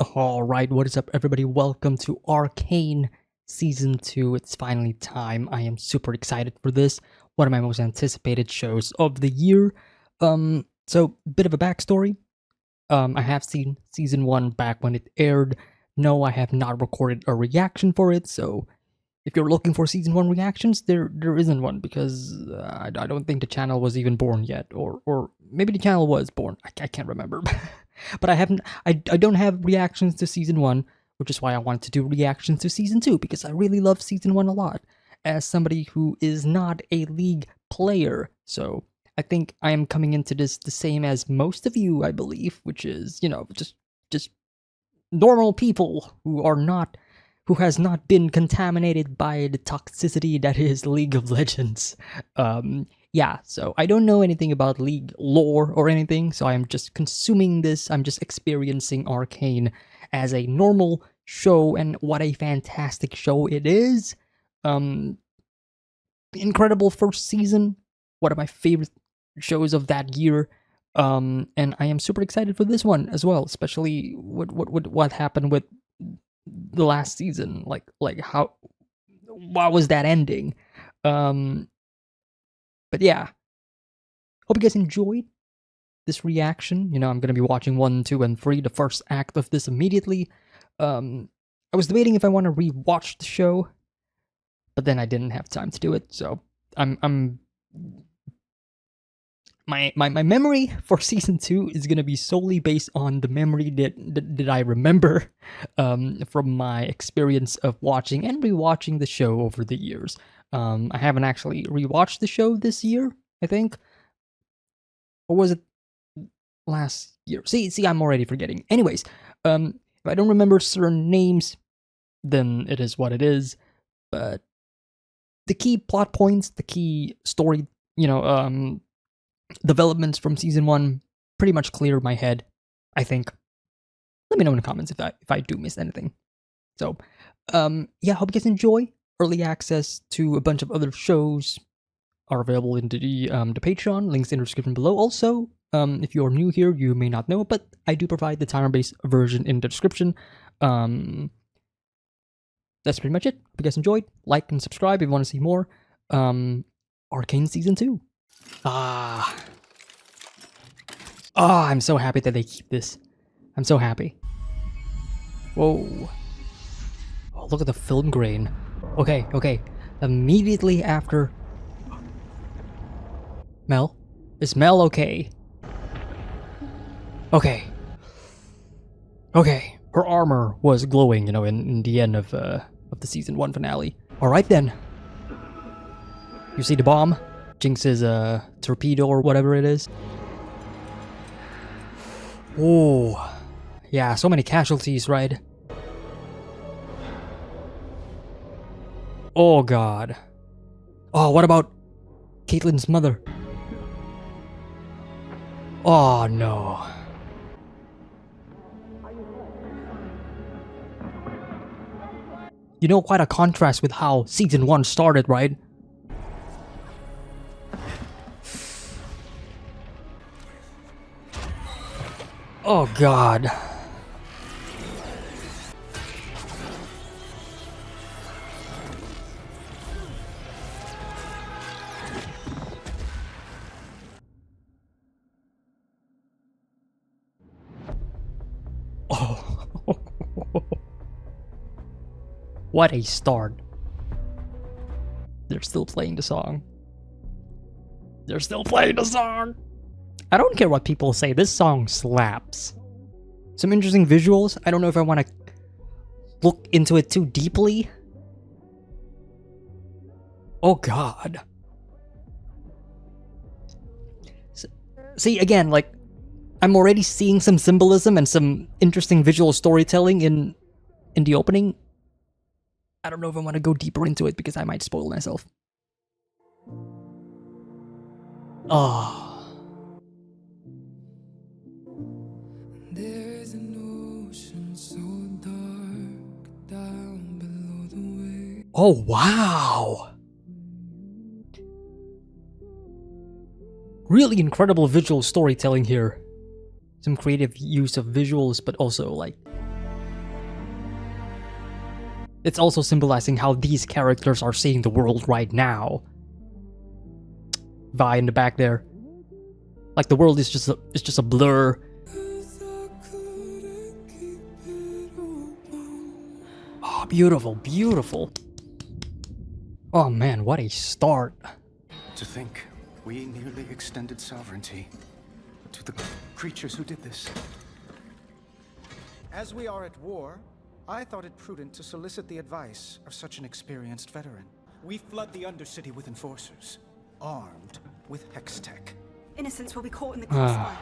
Alright, what is up everybody? Welcome to Arcane Season 2. It's finally time. I am super excited for this. One of my most anticipated shows of the year. So bit of a backstory. I have seen Season 1 back when it aired. No, I have not recorded a reaction for it, so if you're looking for Season 1 reactions, there isn't one because I don't think the channel was even born yet, or maybe the channel was born. I can't remember. But I don't have reactions to Season 1, which is why I wanted to do reactions to Season 2, because I really love Season 1 a lot, as somebody who is not a League player. So I think I am coming into this the same as most of you, I believe, which is, just normal people who has not been contaminated by the toxicity that is League of Legends. Yeah, so I don't know anything about League lore or anything, so I'm just consuming this, I'm just experiencing Arcane as a normal show, and what a fantastic show it is. Incredible first season, one of my favorite shows of that year. And I am super excited for this one as well, especially what happened with the last season. Like how what was that ending? But yeah, hope you guys enjoyed this reaction. I'm gonna be watching 1, 2, and 3, the first act of this immediately. I was debating if I want to rewatch the show, but then I didn't have time to do it. So I'm my memory for season 2 is gonna be solely based on the memory that I remember from my experience of watching and rewatching the show over the years. I haven't actually rewatched the show this year, I think, or was it last year? See, I'm already forgetting. Anyways, if I don't remember certain names, then it is what it is. But the key plot points, the key story, developments from season 1 pretty much clear my head, I think. Let me know in the comments if I do miss anything. So, yeah, hope you guys enjoy. Early access to a bunch of other shows are available in the Patreon. Links in the description below. Also, if you're new here, you may not know, but I do provide the timer-based version in the description. That's pretty much it. Hope you guys enjoyed. Like and subscribe if you want to see more. Arcane Season 2. I'm so happy that they keep this. I'm so happy. Whoa. Oh, look at the film grain. Okay. Immediately after... Mel? Is Mel okay? Okay. Her armor was glowing, in the end of the season 1 finale. Alright then. You see the bomb? Jinx's torpedo or whatever it is. Oh, yeah, so many casualties, right? Oh god. Oh, what about Caitlyn's mother? Oh no. Quite a contrast with how season 1 started, right? Oh god. Oh. What a start. They're still playing the song. I don't care what people say, this song slaps. Some interesting visuals. I don't know if I want to look into it too deeply. Oh god. See, again, like, I'm already seeing some symbolism and some interesting visual storytelling in the opening. I don't know if I want to go deeper into it because I might spoil myself. Oh. There's an ocean so dark down below the waves. Oh, wow. Really incredible visual storytelling here. Some creative use of visuals, but also like it's also symbolizing how these characters are seeing the world right now. Vi in the back there. Like the world is just a blur. Oh, beautiful, beautiful. Oh man, what a start. To think we nearly extended sovereignty to the creatures who did this. As we are at war, I thought it prudent to solicit the advice of such an experienced veteran. We flood the Undercity with enforcers, armed with hex tech. Innocents will be caught in the crossfire.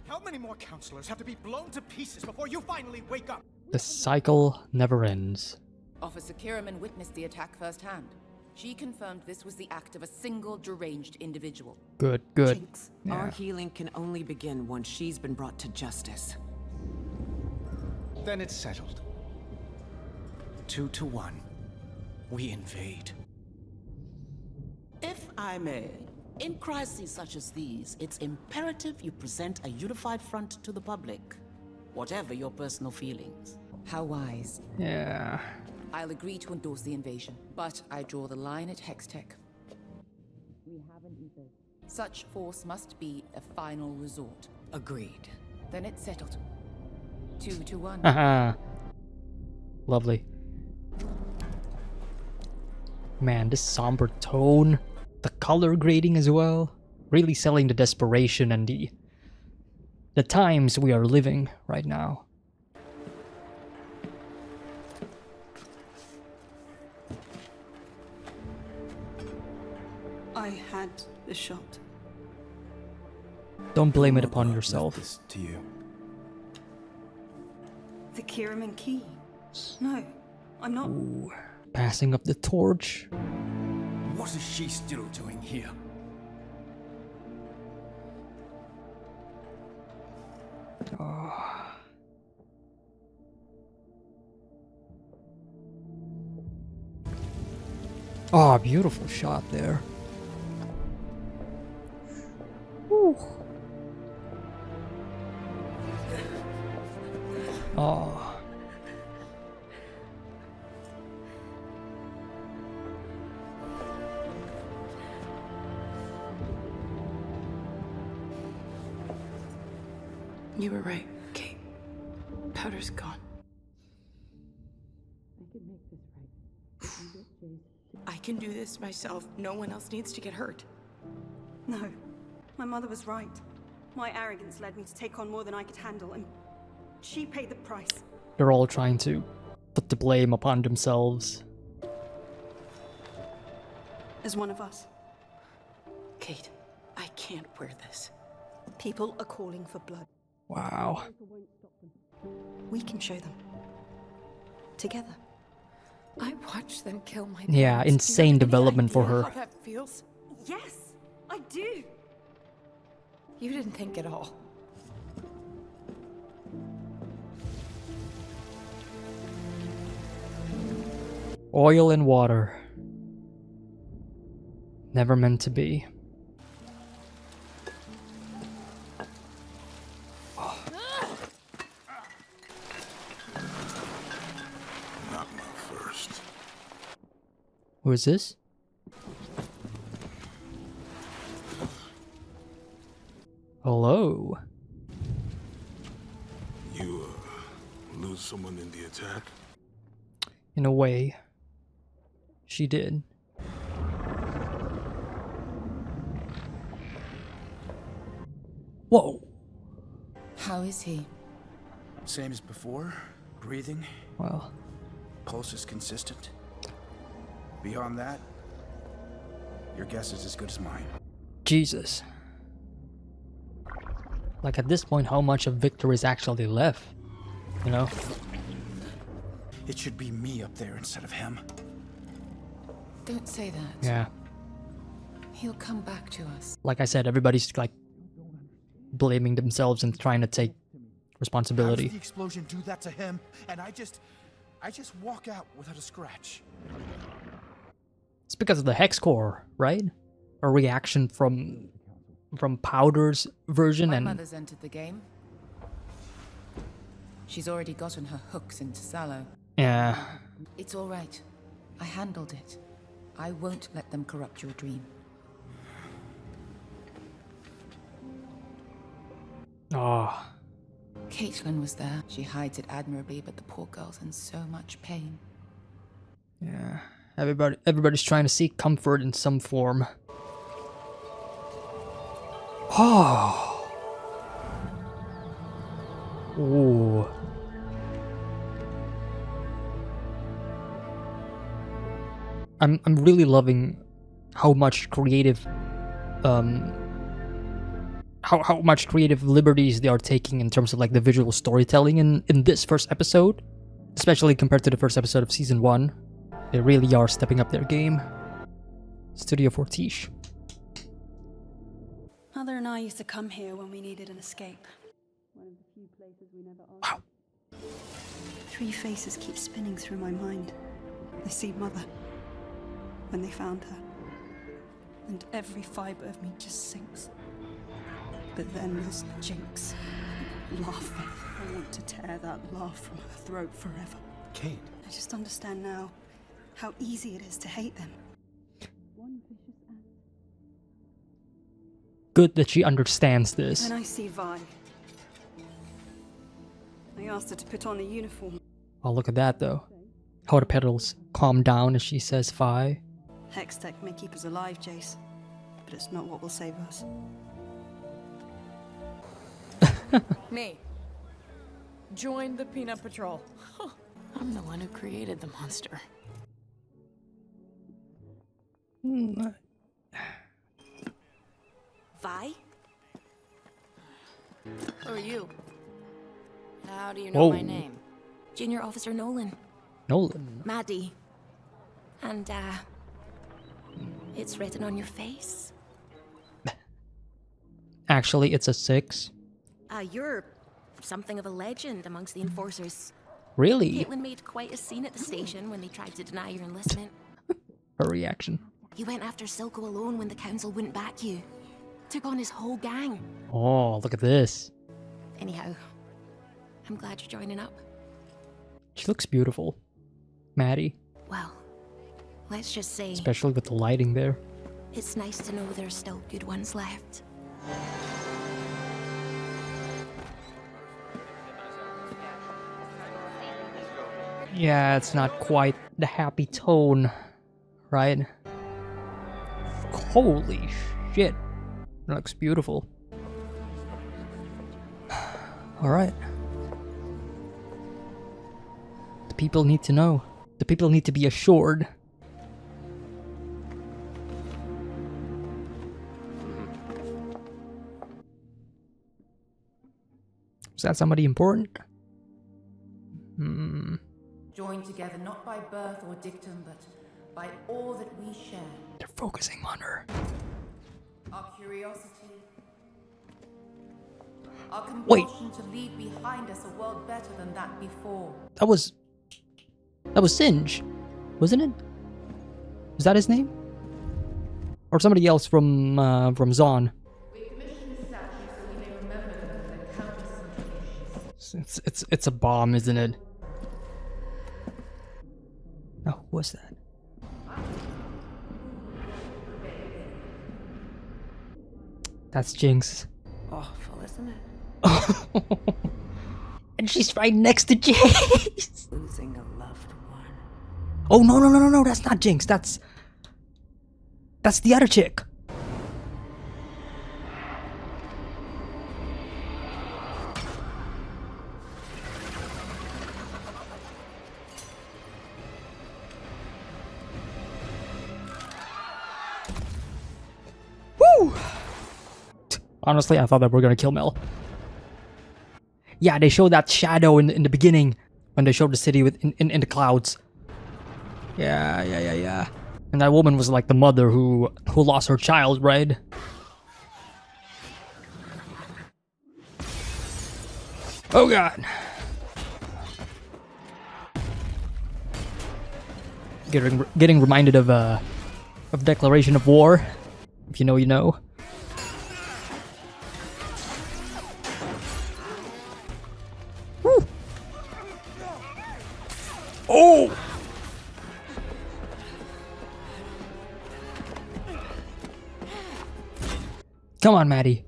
How many more counselors have to be blown to pieces before you finally wake up? The cycle never ends. Officer Kierman witnessed the attack firsthand. She confirmed this was the act of a single deranged individual. Good, good. Jinx. Our healing can only begin once she's been brought to justice. Then it's settled. 2-1. We invade. If I may, in crises such as these, it's imperative you present a unified front to the public, whatever your personal feelings. How wise. Yeah. I'll agree to endorse the invasion, but I draw the line at Hextech. We haven't either. Such force must be a final resort. Agreed. Then it's settled. 2-1. Haha. Lovely. Man, this somber tone, the color grading as well, really selling the desperation and the times we are living right now. I had the shot. Don't blame it upon yourself. This to you. The Kierman key. No, I'm not. Ooh, passing up the torch. What is she still doing here? Oh, beautiful shot there. Woo. Oh. You were right, Kate. Powder's gone. I can do this myself. No one else needs to get hurt. No, my mother was right. My arrogance led me to take on more than I could handle, and she paid the price. They're all trying to put the blame upon themselves. As one of us, Kate, I can't wear this. people are calling for blood. Wow. We can show them. Together. I watched them kill my Yeah, parents. insane Do you have any development for idea her. How that feels? Yes, I do. You didn't think at all. Oil and water. Never meant to be. Not my first. Who is this? Hello. You, lose someone in the attack? In a way, she did. Whoa. How is he? Same as before? Breathing? Well, Pulse is consistent? Beyond that, your guess is as good as mine. Jesus. Like at this point, how much of Victor is actually left? You know? It should be me up there instead of him. Don't say that. Yeah. He'll come back to us. Like I said, everybody's like blaming themselves and trying to take How responsibility. does the explosion do that to him? And I just walk out without a scratch. It's because of the hex core, right? A reaction from Powder's version My and mother's entered the game. She's already gotten her hooks into Sallow. Yeah. It's all right. I handled it. I won't let them corrupt your dream. Oh. Caitlin was there. She hides it admirably, but the poor girl's in so much pain. Yeah. Everybody's trying to seek comfort in some form. Oh. Ooh. I'm really loving how much creative how much creative liberties they are taking in terms of like the visual storytelling in this first episode, especially compared to the first episode of season 1. They really are stepping up their game. Studio Fortiche. Mother and I used to come here when we needed an escape. One of the few places we never Wow. Three faces keep spinning through my mind. I see Mother when they found her, and every fiber of me just sinks. But then there's Jinx, laughing. I want to tear that laugh from her throat forever. Kate. I just understand now how easy it is to hate them. One vicious act. Good that she understands this. When I see Vi, I asked her to put on the uniform. Oh, look at that though. How the petals calm down as she says "Fi." Hextech may keep us alive, Jace, but it's not what will save us. Me. Join the Peanut Patrol. I'm the one who created the monster. Vi? Who are you? How do you know Whoa. my name? Junior Officer Nolan. Nolan. Maddie. And, it's written on your face. Actually, it's a 6. You're something of a legend amongst the enforcers. Really? Caitlin made quite a scene at the station when they tried to deny your enlistment. Her reaction. You went after Silco alone when the council wouldn't back you. Took on his whole gang. Oh, look at this. Anyhow, I'm glad you're joining up. She looks beautiful. Maddie. Well, let's just say Especially with the lighting there. it's nice to know there's still good ones left. Yeah, it's not quite the happy tone, right? Holy shit. That looks beautiful. Alright. The people need to know. The people need to be assured. Is that somebody important? Joined together not by birth or dictum, but by all that we share. They're focusing on her. Our curiosity, our Wait. compulsion to leave behind us a world better than that before. That was Singe, wasn't it? Was that his name? Or somebody else from Zon? We commissioned this statue so we may remember them for their countless contributions. It's a bomb, isn't it? Oh, what's that? That's Jinx. Awful, isn't it? And she's right next to Jace. Losing a loved one. Oh no! That's not Jinx. That's the other chick. Woo! Honestly, I thought that we were gonna kill Mel. Yeah, they showed that shadow in the beginning when they showed the city with in the clouds. Yeah. And that woman was like the mother who lost her child, right? Oh god. Getting reminded of Declaration of War. If you know, you know. Woo. Oh! Come on, Maddie.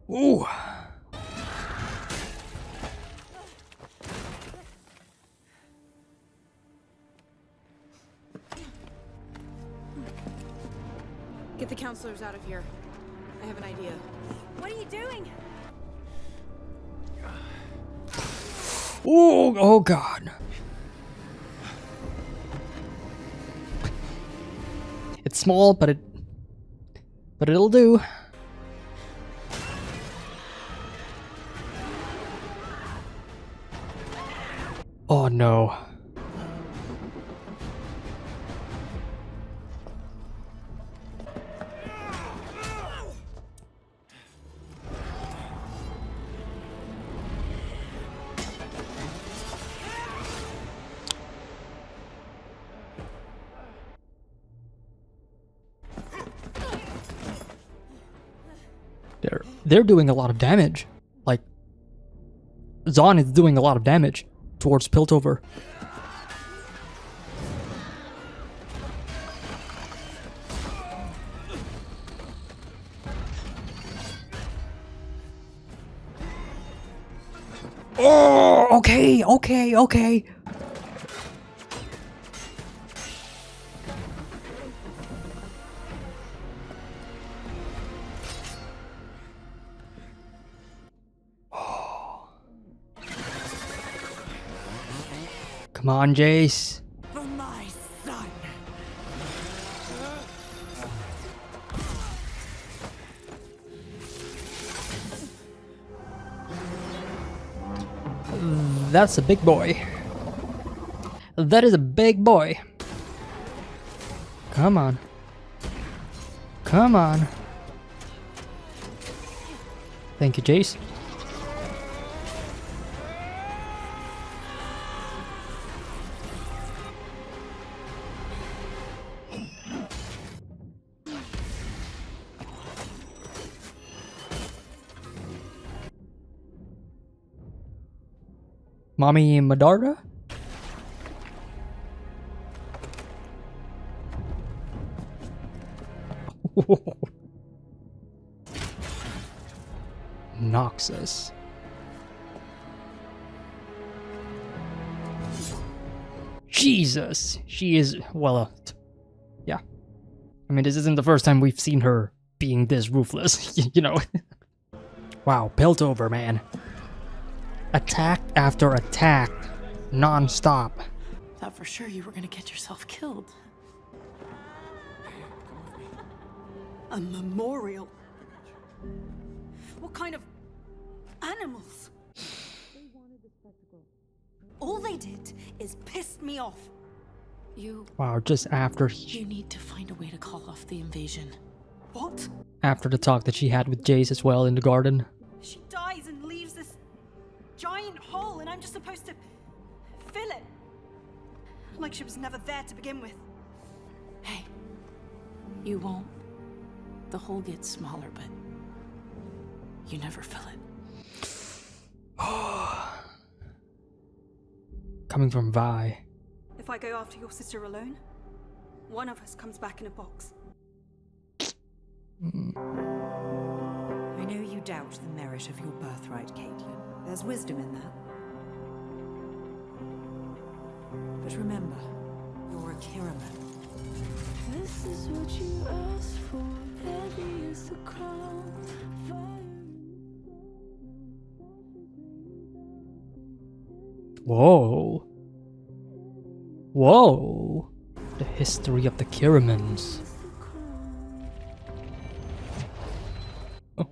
Ooh. Get the counselors out of here. I have an idea. What are you doing? Ooh, oh god. It's small, but it'll do. Oh no. They're doing a lot of damage. Like, Zahn is doing a lot of damage towards Piltover. Oh, okay. Come on, Jace. For my son. That's a big boy. That is a big boy. Come on. Come on. Thank you, Jace. Mommy Madarda? Noxus. Jesus, she is well. Yeah, I mean, this isn't the first time we've seen her being this ruthless. You know. Wow, Piltover, man. Attack after attack, non-stop. Thought for sure you were gonna get yourself killed. A memorial? What kind of animals? All they did is piss me off. Wow, just after You need to find a way to call off the invasion. What? after the talk that she had with Jace as well in the garden. She dies and leaves this giant hole, and I'm just supposed to fill it. Like she was never there to begin with. Hey, you won't. The hole gets smaller, but you never fill it. Coming from Vi. If I go after your sister alone, one of us comes back in a box. I know you doubt the merit of your birthright, Caitlin. There's wisdom in that. But remember, you're a Kiraman. This is what you asked for. Heavy is the crown. Whoa. Whoa. The history of the Kiramans.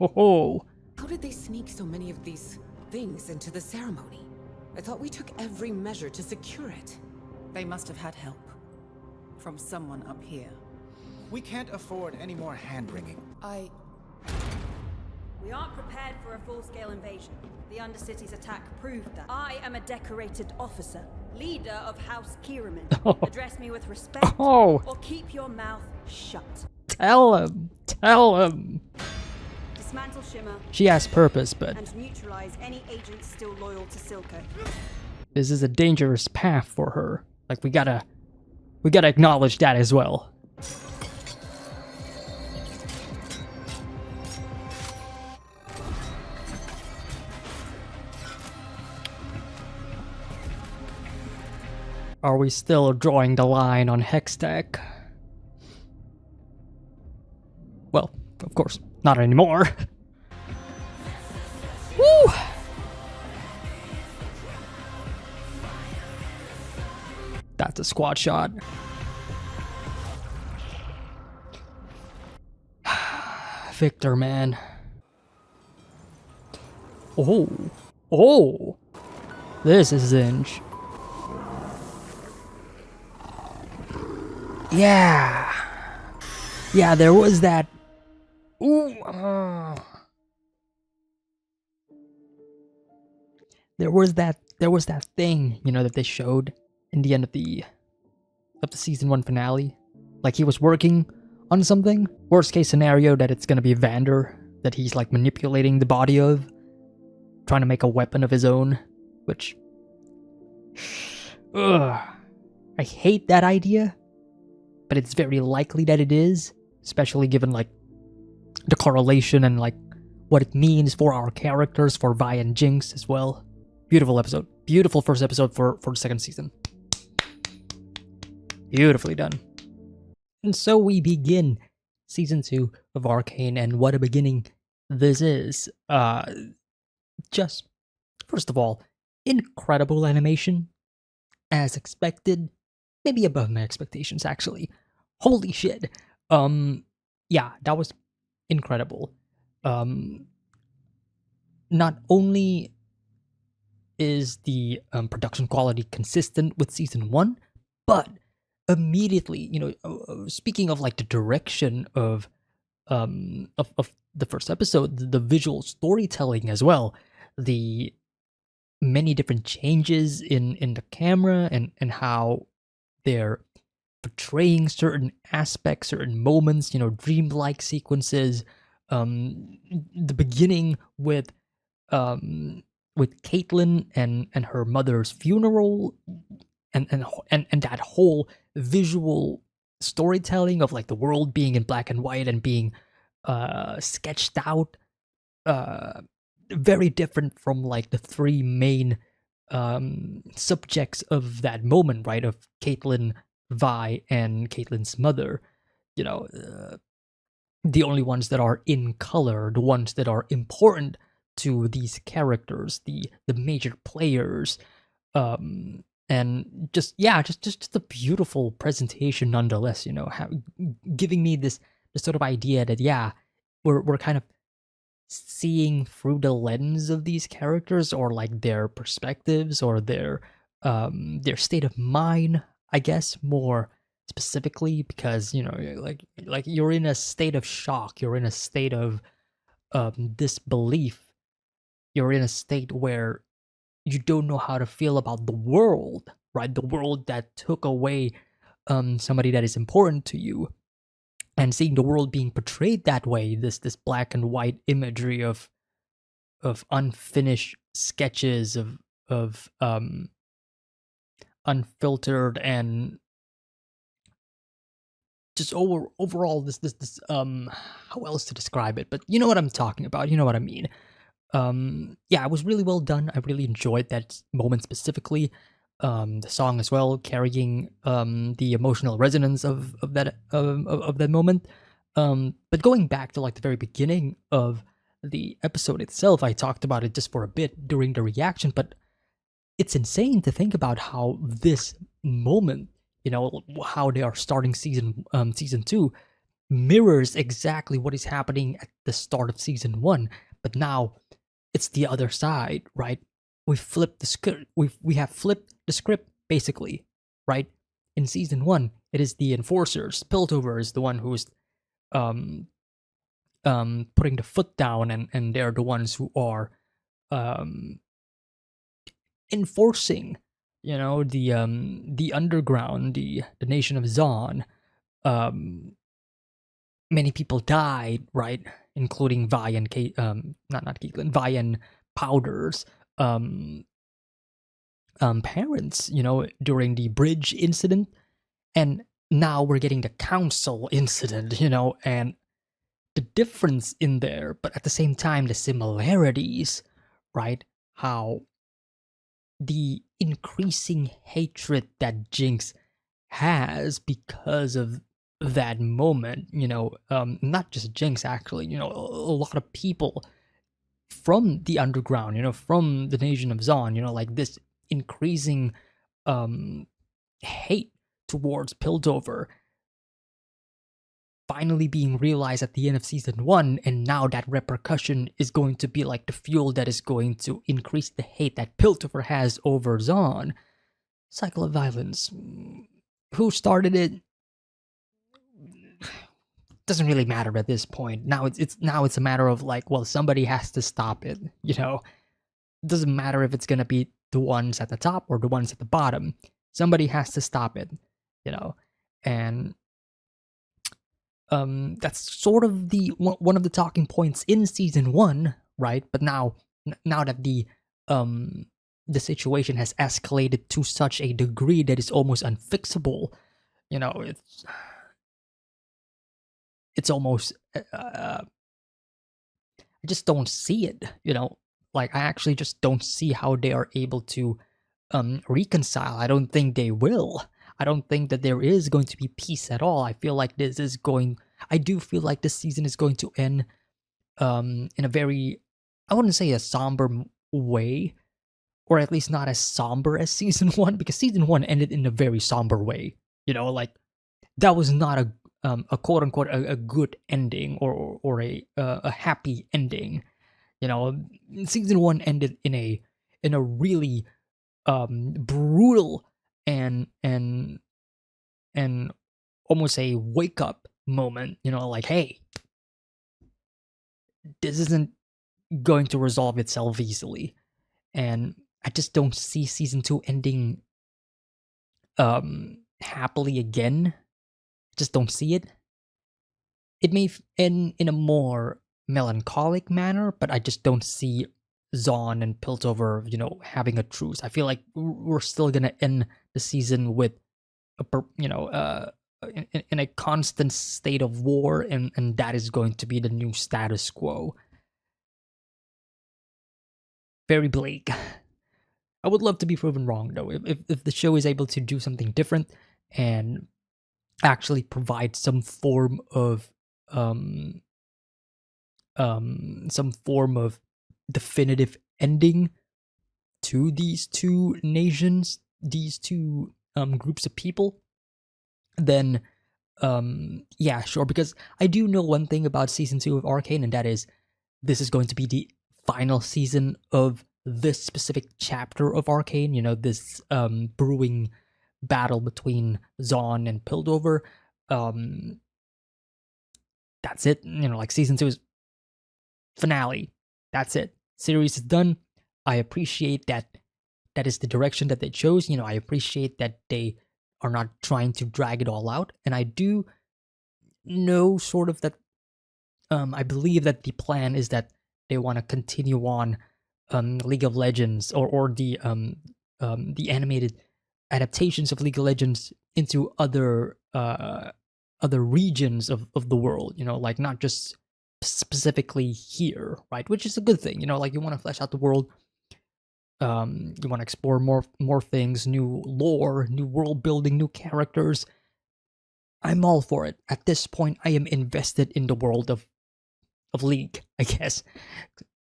Oh. How did they sneak so many of these things into the ceremony? I thought we took every measure to secure it. They must have had help from someone up here. We can't afford any more hand-wringing. We aren't prepared for a full-scale invasion. The Undercity's attack proved that. I am a decorated officer, leader of House Kiraman. Address me with respect, or keep your mouth shut. Tell him. Tell him. Dismantle Shimmer. She has purpose, but and neutralize any agents still loyal to Silco. this is a dangerous path for her. Like, we gotta acknowledge that as well. Are we still drawing the line on Hextech? Well, of course, not anymore. Woo! That's a squad shot. Victor, man. Oh. This is Zinj. Yeah. Yeah, there was that. Ooh. There was that thing, you know, that they showed in the end of the season 1 finale. Like, he was working on something. Worst case scenario that it's gonna be Vander that he's like manipulating the body of, trying to make a weapon of his own, which I hate that idea. But it's very likely that it is, especially given like the correlation and like what it means for our characters, for Vi and Jinx as well. Beautiful episode. Beautiful first episode for the second season. Beautifully done. And so we begin season 2 of Arcane, and what a beginning this is. Just, first of all, incredible animation. As expected. Maybe above my expectations, actually. Holy shit. Yeah, that was incredible. Not only is the production quality consistent with season 1, but immediately, you know, speaking of like the direction of the first episode, the visual storytelling as well, the many different changes in the camera and how they're portraying certain aspects, certain moments, you know, dreamlike sequences. The beginning with Caitlyn and her mother's funeral, and that whole visual storytelling of like the world being in black and white and being sketched out, very different from like the three main subjects of that moment, right? Of Caitlyn, Vi, and Caitlyn's mother. You know, the only ones that are in color, the ones that are important to these characters, the major players, and just a beautiful presentation nonetheless. You know, giving me this sort of idea that we're kind of seeing through the lens of these characters, or like their perspectives, or their state of mind, I guess, more specifically, because, you know, like you're in a state of shock, you're in a state of disbelief, you're in a state where you don't know how to feel about the world, right? The world that took away somebody that is important to you. And seeing the world being portrayed that way, this black and white imagery of unfinished sketches of unfiltered, and just overall this how else to describe it, but you know what I'm talking about, you know what I mean. It was really well done. I really enjoyed that moment specifically. The song as well, carrying the emotional resonance of that moment. But going back to like the very beginning of the episode itself, I talked about it just for a bit during the reaction, but it's insane to think about how this moment, you know, how they are starting season 2, mirrors exactly what is happening at the start of season 1, but now it's the other side, right? We flipped the script. We have flipped the script basically, right? In season 1, It is the enforcers. Piltover is the one who's um putting the foot down, and they're the ones who are um enforcing, the underground, the nation of Zon. Um Many people died, right? Including Vi and Kate, not Caitlyn, Vi and Powder's um parents, during the bridge incident. And now we're getting the council incident, and the difference in there, but at the same time, the similarities, right? How the increasing hatred that Jinx has because of that moment, not just Jinx, actually, a lot of people from the underground, from the nation of Zon, like this increasing um hate towards Piltover finally being realized at the end of season 1, and now that repercussion is going to be like the fuel that is going to increase the hate that Piltover has over Zon. Cycle of violence. Who started it? Doesn't really matter at this point. Now it's a matter of like, well, somebody has to stop it. It doesn't matter if it's gonna be the ones at the top or the ones at the bottom. Somebody has to stop it. And that's sort of the one of the talking points in season 1, right? But now that the situation has escalated to such a degree that it's almost unfixable, it's almost I just don't see it, like I actually just don't see how they are able to reconcile. I don't think they will. I don't think that there is going to be peace at all. I feel like I do feel like this season is going to end in a very, I wouldn't say a somber way, or at least not as somber as season 1, because season 1 ended in a very somber way. Like that was not a quote unquote a good ending, or a happy ending. Season 1 ended in a really brutal and almost a wake up moment. Like, hey, this isn't going to resolve itself easily, and I just don't see season 2 ending happily again. Just don't see it. It may end in a more melancholic manner, but I just don't see Zon and Piltover, having a truce. I feel like we're still gonna end the season with in a constant state of war, and that is going to be the new status quo. Very bleak. I would love to be proven wrong, though. If the show is able to do something different and actually provide some form of definitive ending to these two nations, these two groups of people, then yeah, sure. Because I do know one thing about season 2 of Arcane, and that is this is going to be the final season of this specific chapter of Arcane. This brewing battle between Zon and Piltover. That's it. Like season 2 is finale. That's it. Series is done. I appreciate that is the direction that they chose. I appreciate that they are not trying to drag it all out. And I do know sort of that I believe that the plan is that they want to continue on League of Legends, or the animated adaptations of League of Legends into other regions of the world, like not just specifically here, right? Which is a good thing, like you want to flesh out the world. You want to explore more things, new lore, new world building, new characters. I'm all for it. At this point, I am invested in the world of League, I guess.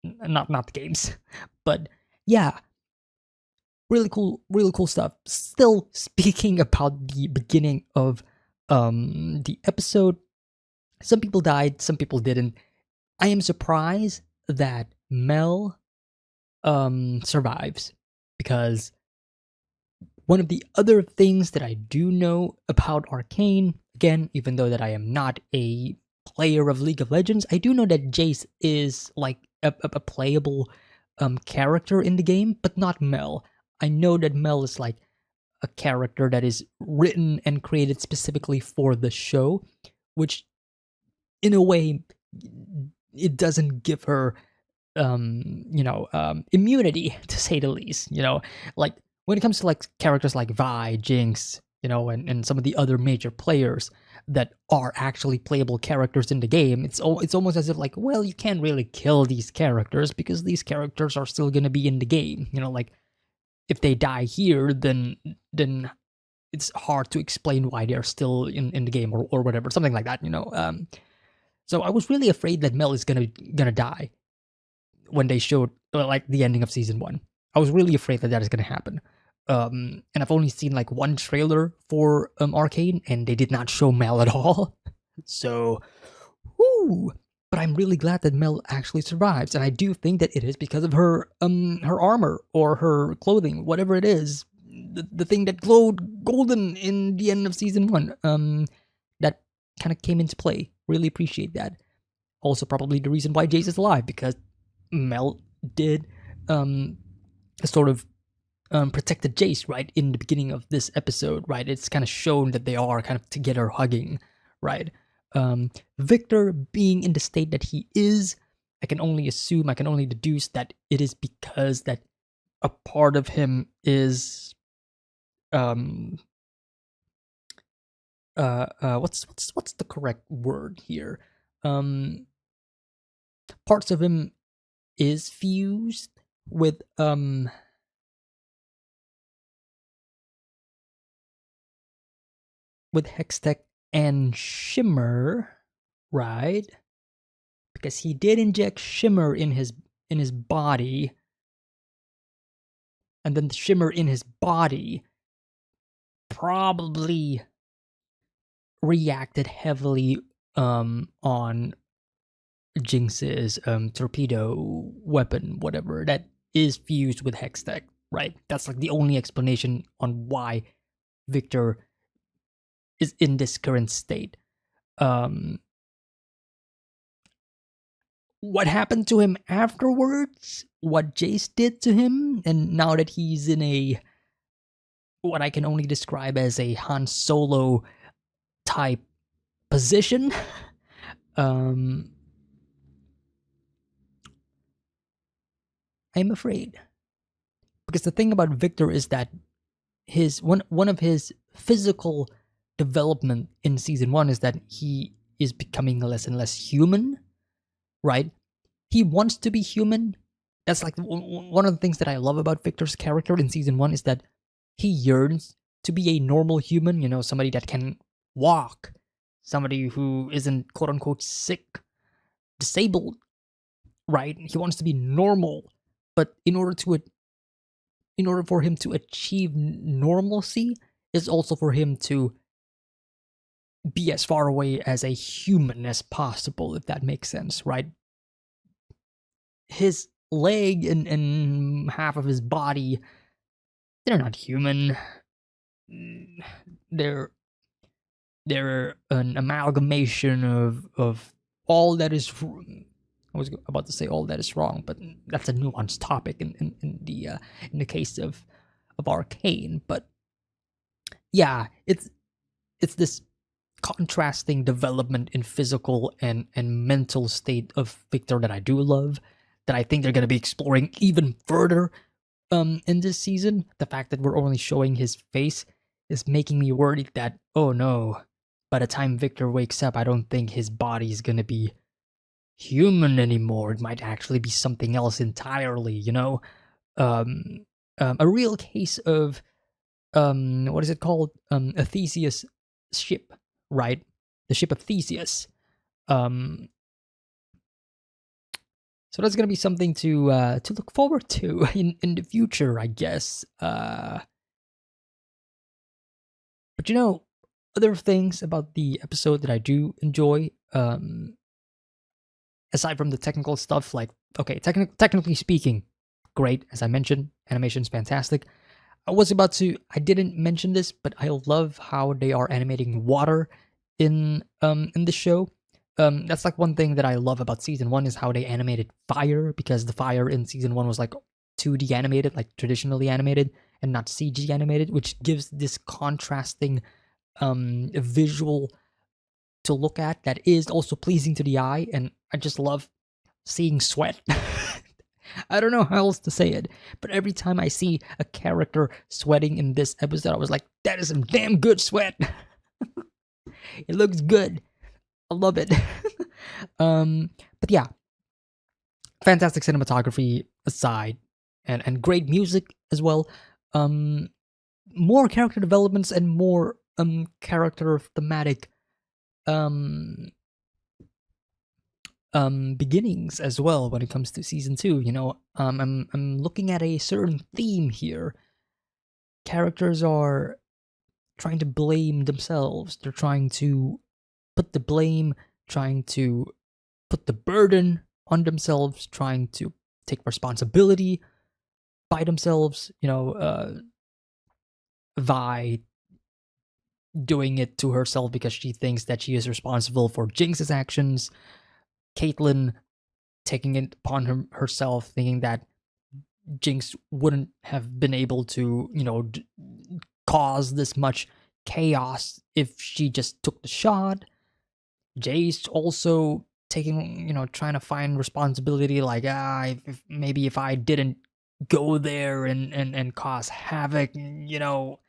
Not the games. But yeah. Really cool stuff. Still speaking about the beginning of the episode. Some people died, some people didn't. I am surprised that Mel survives, because One of the other things that I do know about Arcane, again, even though that I am not a player of League of Legends, I do know that Jace is like a playable character in the game, but not Mel. I know that Mel is like a character that is written and created specifically for the show, which in a way it doesn't give her immunity, to say the least. Like when it comes to like characters like Vi, Jinx, and some of the other major players that are actually playable characters in the game, it's almost as if like, well, you can't really kill these characters because these characters are still gonna be in the game. Like if they die here, then it's hard to explain why they're still in the game or whatever, something like that. So I was really afraid that Mel is gonna die when they showed like the ending of season 1. I was really afraid that is going to happen. And I've only seen like one trailer for Arcane, and they did not show Mel at all. So, whoo! But I'm really glad that Mel actually survives, and I do think that it is because of her armor or her clothing, whatever it is, the thing that glowed golden in the end of season 1. That kind of came into play. Really appreciate that. Also, probably the reason why Jace is alive, because Mel did sort of protected Jace, right, in the beginning of this episode, right? It's kind of shown that they are kind of together hugging, right? Victor being in the state that he is, I can only deduce that it is because that a part of him is what's the correct word here? Parts of him is fused with Hextech and Shimmer, right? Because he did inject Shimmer in his body, and then the Shimmer in his body probably reacted heavily on Jinx's torpedo weapon, whatever, that is fused with Hextech, right? That's like the only explanation on why Victor is in this current state. What happened to him afterwards, what Jace did to him, and now that he's in a what I can only describe as a Han Solo type position, I'm afraid. Because the thing about Victor is that his one of his physical development in season 1 is that he is becoming less and less human, right? He wants to be human. That's like one of the things that I love about Victor's character in season 1 is that he yearns to be a normal human, somebody that can walk, somebody who isn't quote unquote sick, disabled, right? He wants to be normal, but in order for him to achieve normalcy is also for him to be as far away as a human as possible, if that makes sense, right? His leg and half of his body, they're not human. They're an amalgamation of all that is. I was about to say all that is wrong, but that's a nuanced topic in the case of Arcane. But yeah, it's this contrasting development in physical and mental state of Victor that I do love, that I think they're going to be exploring even further in this season. The fact that we're only showing his face is making me worried that, oh no, by the time Victor wakes up, I don't think his body is going to be human anymore. It might actually be something else entirely, a real case of what is it called, a Theseus ship, right? The ship of Theseus. So that's gonna be something to look forward to in the future, I guess. But other things about the episode that I do enjoy, aside from the technical stuff, like, okay, technically speaking, great, as I mentioned, animation's fantastic. I didn't mention this, but I love how they are animating water in the show. That's like one thing that I love about season 1 is how they animated fire, because the fire in season 1 was like 2D animated, like traditionally animated, and not CG animated, which gives this contrasting visual to look at that is also pleasing to the eye. And I just love seeing sweat. I don't know how else to say it, but every time I see a character sweating in this episode, I was like, that is some damn good sweat. It looks good. I love it. But yeah, fantastic cinematography aside, and great music as well. More character developments and more character thematic beginnings as well when it comes to season 2. You know, I'm looking at a certain theme here. Characters are trying to blame themselves. They're trying to put the blame, trying to put the burden on themselves, trying to take responsibility by themselves. You know, Vi doing it to herself because she thinks that she is responsible for Jinx's actions. Caitlyn taking it upon herself, thinking that Jinx wouldn't have been able to, you know, cause this much chaos if she just took the shot. Jace also taking, you know, trying to find responsibility, like, maybe if I didn't go there and cause havoc, you know.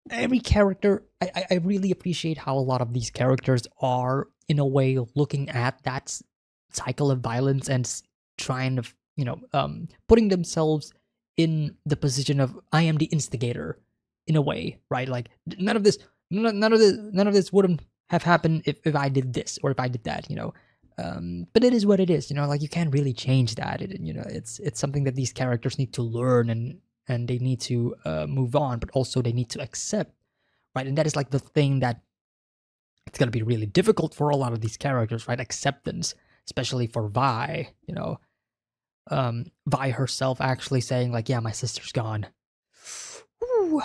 Every character, I really appreciate how a lot of these characters are, in a way, looking at that cycle of violence and trying to, you know, putting themselves in the position of, I am the instigator, in a way, right? Like, none of this wouldn't have happened if I did this or if I did that, you know. But it is what it is, you know. Like, you can't really change that. You know, it's something that these characters need to learn, and they need to move on, but also they need to accept, right? And that is like the thing that it's gonna be really difficult for a lot of these characters, right? Acceptance, especially for Vi, you know. Vi herself actually saying like, yeah, my sister's gone. Ooh,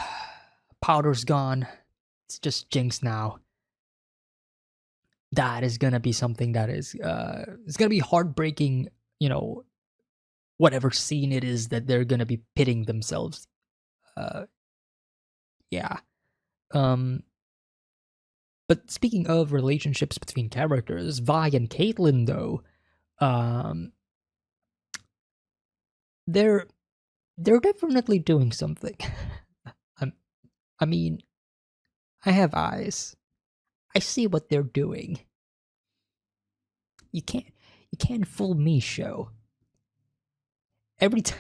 Powder's gone. It's just Jinx now. That is gonna be something that is it's gonna be heartbreaking, you know, whatever scene it is that they're gonna be pitting themselves. Yeah. But speaking of relationships between characters, Vi and Caitlyn, though, um, they're definitely doing something. I'm, I mean, I have eyes. I see what they're doing. You can't fool me, show. Every time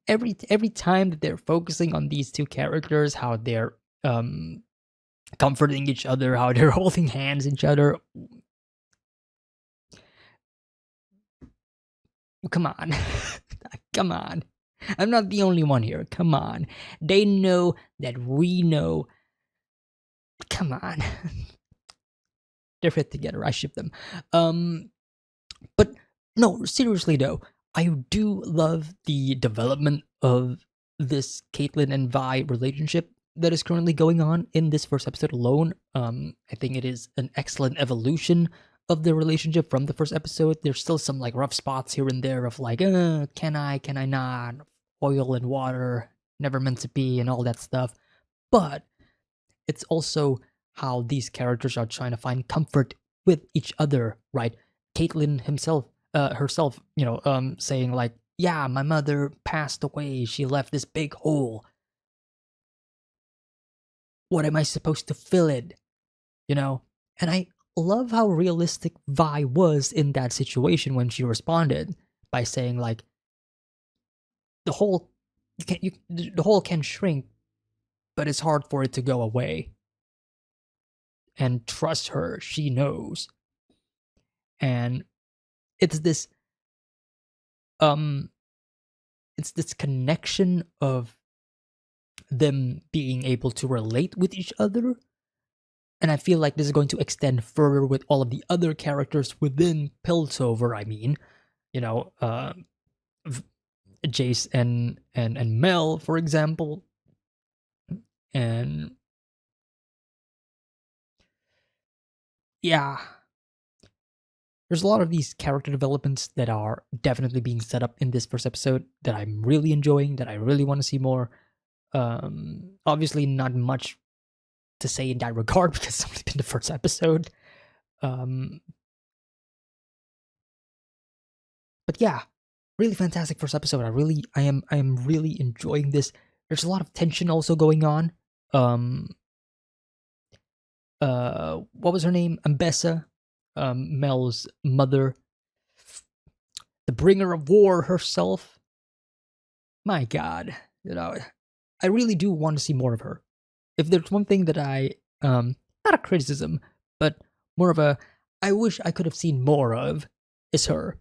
every time that they're focusing on these two characters, how they're comforting each other, how they're holding hands each other. Come on. Come on. I'm not the only one here. Come on. They know that we know. Come on. They're fit together. I ship them. But no, seriously though, I do love the development of this Caitlyn and Vi relationship that is currently going on in this first episode alone. I think it is an excellent evolution of the relationship from the first episode. There's still some like rough spots here and there of like, can I not? Oil and water, never meant to be, and all that stuff. But it's also how these characters are trying to find comfort with each other, right? Caitlyn herself, you know, saying like, yeah, my mother passed away. She left this big hole. What am I supposed to fill it? You know? And I love how realistic Vi was in that situation when she responded by saying like, the hole can shrink, but it's hard for it to go away. And trust her, she knows. And it's this connection of them being able to relate with each other. And I feel like this is going to extend further with all of the other characters within Piltover. I mean, you know, Jace and Mel, for example. And yeah, there's a lot of these character developments that are definitely being set up in this first episode that I'm really enjoying, that I really want to see more. Obviously, not much to say in that regard because it's only been the first episode. But yeah, really fantastic first episode. I am really enjoying this. There's a lot of tension also going on. What was her name? Ambessa, Mel's mother, the bringer of war herself. My God, I really do want to see more of her. If there's one thing that not a criticism, but more of a, I wish I could have seen more of, is her.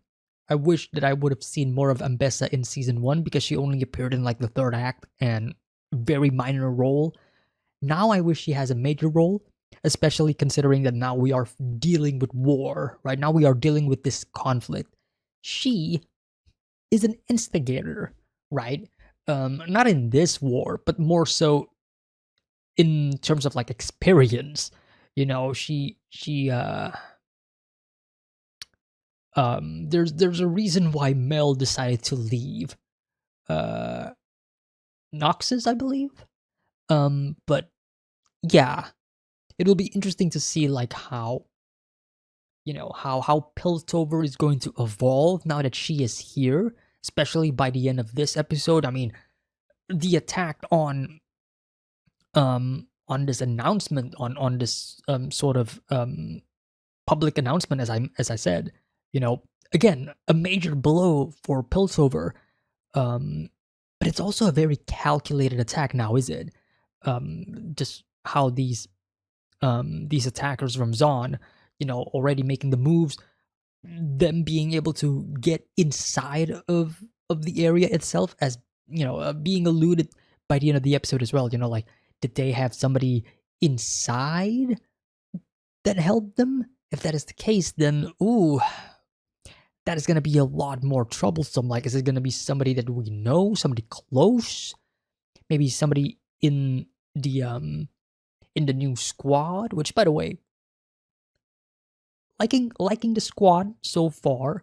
I wish that I would have seen more of Ambessa in season 1 because she only appeared in like the third act and very minor role. Now I wish she has a major role, especially considering that now we are dealing with war, right? Now we are dealing with this conflict. She is an instigator, right? Not in this war, but more so in terms of like experience. There's a reason why Mel decided to leave Noxus, I believe. But yeah, it'll be interesting to see like how Piltover is going to evolve now that she is here, especially by the end of this episode. I mean, the attack on this announcement, on this sort of public announcement, as I said, again, a major blow for Piltover. But it's also a very calculated attack now, is it? Just how these attackers from Zon, already making the moves, them being able to get inside of the area itself, as being alluded by the end of the episode as well. Like, did they have somebody inside that helped them? If that is the case, then that is going to be a lot more troublesome. Like, is it going to be somebody that we know, somebody close, maybe somebody in the new squad? Which, by the way, liking the squad so far,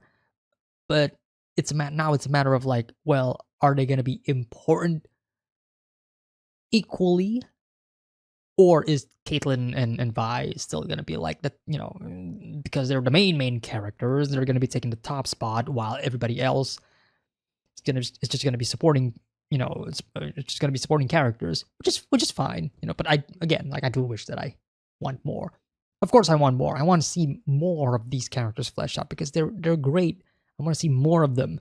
but it's a matter of like, well, are they going to be important equally, or is Caitlyn and Vi still going to be like that? Because they're the main characters, they're going to be taking the top spot while everybody else is just going to be supporting. It's just going to be supporting characters, which is fine. But I do wish that I want more. Of course, I want more. I want to see more of these characters fleshed out because they're great. I want to see more of them.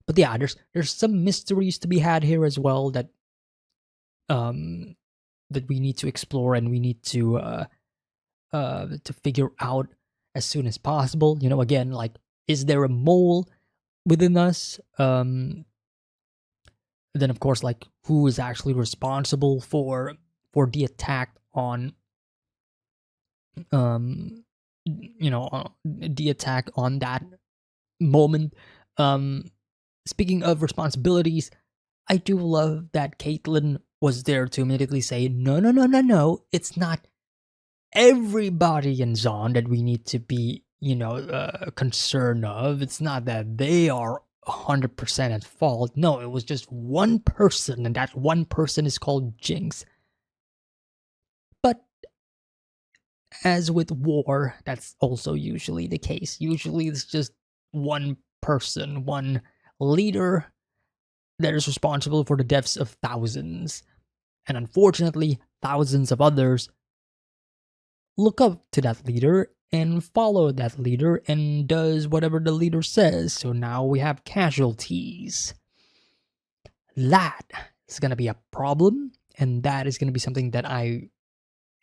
But yeah, there's some mysteries to be had here as well that we need to explore and we need to figure out as soon as possible. Again, like, is there a mole within us? Then of course, like, who is actually responsible for the attack on the attack on that moment. Speaking of responsibilities, I do love that Caitlyn was there to immediately say, no, it's not everybody in Zon that we need to be, concerned of. It's not that they are 100% at fault. No, it was just one person, and that one person is called Jinx. But as with war, that's also usually the case. Usually it's just one person, one leader that is responsible for the deaths of thousands. And unfortunately, thousands of others look up to that leader and follow that leader and does whatever the leader says. So now we have casualties. That is going to be a problem, and that is going to be something that I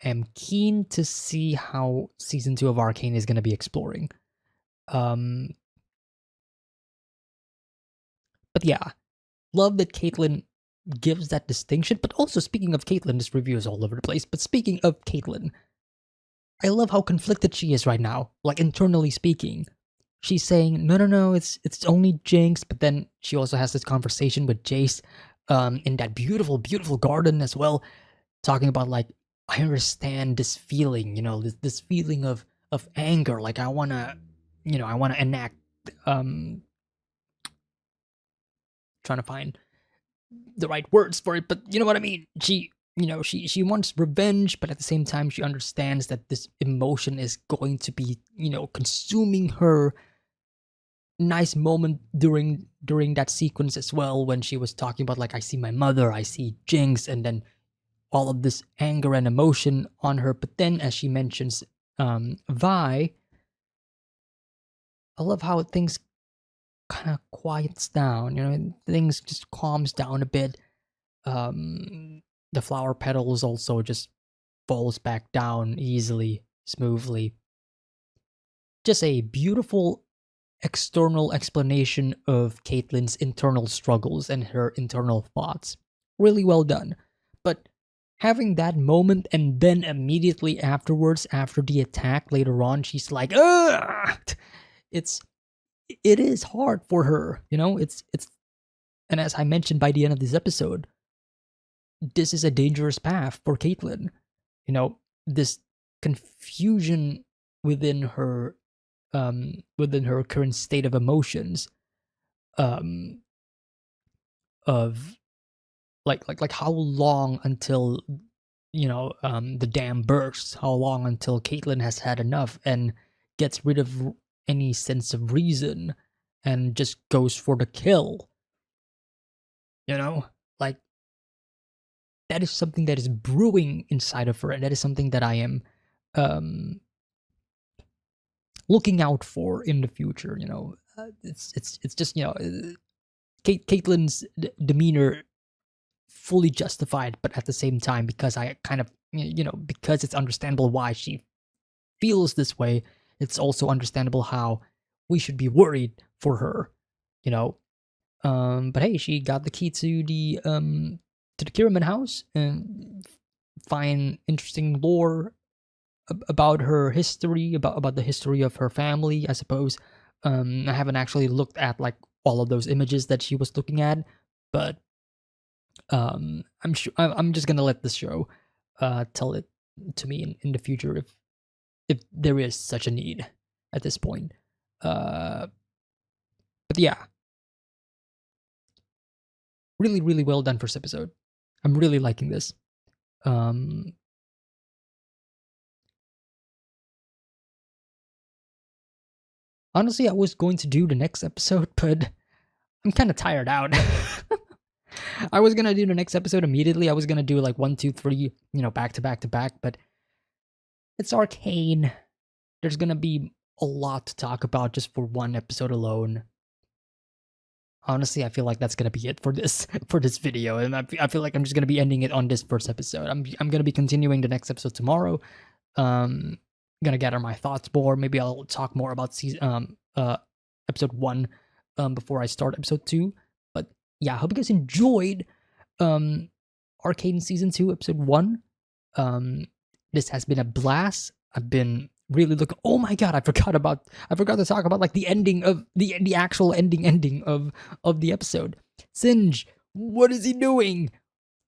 am keen to see how season 2 of Arcane is going to be exploring. But yeah, love that Caitlyn gives that distinction. But also, speaking of Caitlyn, this review is all over the place. But speaking of Caitlyn, I love how conflicted she is right now, like internally speaking. she's saying, no, it's only Jinx. But then she also has this conversation with Jace, in that beautiful, beautiful garden as well, talking about like, I understand this feeling, this feeling of anger. Like I wanna, I wanna enact, trying to find the right words for it, but you know what I mean. She wants revenge, but at the same time, she understands that this emotion is going to be, consuming her. Nice moment during that sequence as well, when she was talking about like, I see my mother, I see Jinx, and then all of this anger and emotion on her. But then, as she mentions, Vi, I love how things kind of quiets down. Things just calms down a bit. The flower petals also just falls back down easily, smoothly. Just a beautiful external explanation of Caitlyn's internal struggles and her internal thoughts. Really well done. But having that moment and then immediately afterwards, after the attack later on, she's like, ugh! It is hard for her, it's and as I mentioned by the end of this episode, this is a dangerous path for Caitlyn. This confusion within her current state of emotions, of like how long until the dam bursts, how long until Caitlyn has had enough and gets rid of any sense of reason and just goes for the kill. Like, that is something that is brewing inside of her, and that is something that I am looking out for in the future. It's just Caitlyn's demeanor fully justified, but at the same time, because I kind of because it's understandable why she feels this way, it's also understandable how we should be worried for her. But hey, she got the key to the Kiraman house and find interesting lore about her history, about the history of her family, I suppose. I haven't actually looked at like all of those images that she was looking at, but I'm sure I'm just gonna let this show tell it to me in the future if there is such a need at this point. But yeah, really, really well done first episode. I'm really liking this. Honestly, I was going to do the next episode, but I'm kind of tired out. I was gonna do the next episode immediately. I was gonna do like 1, 2, 3, back to back to back, but it's Arcane. There's gonna be a lot to talk about just for one episode alone. Honestly, I feel like that's gonna be it for this video, and I feel like I'm just gonna be ending it on this first episode. I'm gonna be continuing the next episode tomorrow. Gonna gather my thoughts more. Maybe I'll talk more about episode 1 before I start episode 2. But yeah, I hope you guys enjoyed Arcane season 2 episode 1. This has been a blast. I've been really looking. Oh my god, I forgot to talk about like the ending of the actual ending of the episode. Singe, what is he doing?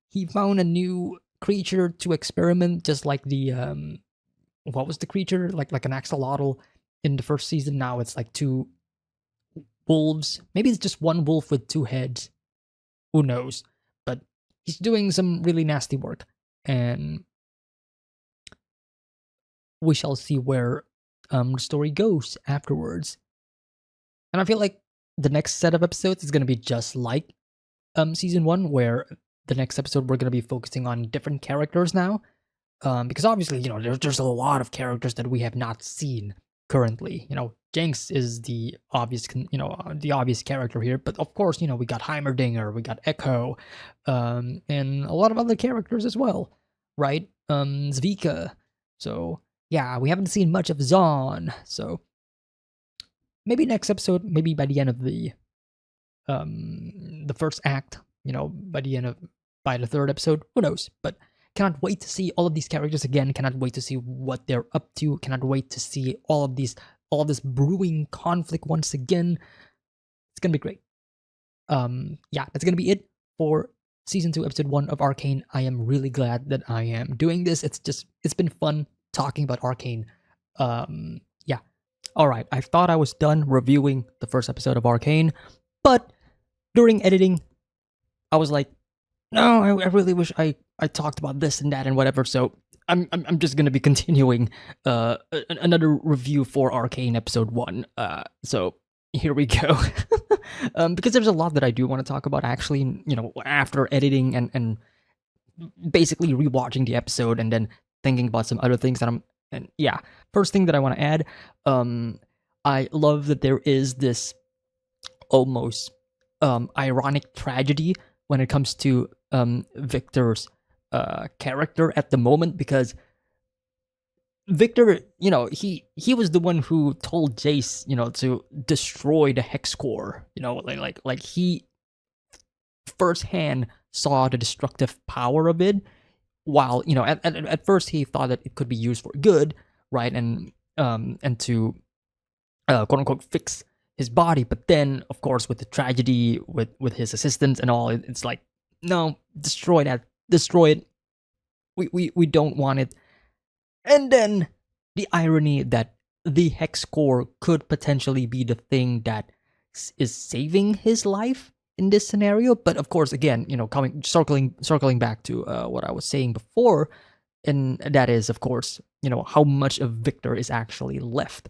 He found a new creature to experiment, just like the what was the creature? Like an axolotl in the first season. Now it's like 2 wolves. Maybe it's just 1 wolf with 2 heads. Who knows? But he's doing some really nasty work, and we shall see where the story goes afterwards. And I feel like the next set of episodes is gonna be just like season 1, where the next episode we're gonna be focusing on different characters now. Because obviously, there's a lot of characters that we have not seen currently. Jinx is the obvious, the obvious character here. But of course, we got Heimerdinger, we got Echo, and a lot of other characters as well, right? Zvika. So yeah, we haven't seen much of Zon. So maybe next episode, maybe by the end of the first act, by the 3rd episode, who knows? But cannot wait to see all of these characters again. Cannot wait to see what they're up to. Cannot wait to see all of all this brewing conflict once again. It's gonna be great. Yeah, that's gonna be it for season 2, episode 1 of Arcane. I am really glad that I am doing this. It's been fun talking about Arcane. Yeah. All right. I thought I was done reviewing the first episode of Arcane, but during editing, I was like, no, I really wish I talked about this and that and whatever. So I'm just gonna be continuing another review for Arcane episode 1. So here we go. Because there's a lot that I do want to talk about actually, after editing and basically rewatching the episode and then thinking about some other things yeah. First thing that I want to add, I love that there is this almost ironic tragedy when it comes to Victor's character at the moment, because Victor, he was the one who told Jace, to destroy the hex core. Like he firsthand saw the destructive power of it. While at first he thought that it could be used for good, right, and to quote unquote fix his body. But then, of course, with the tragedy with his assistants and all, it's like, no, destroy it. We don't want it. And then the irony that the hex core could potentially be the thing that is saving his life in this scenario. But of course, again, circling back to what I was saying before, and that is, of course, how much of Victor is actually left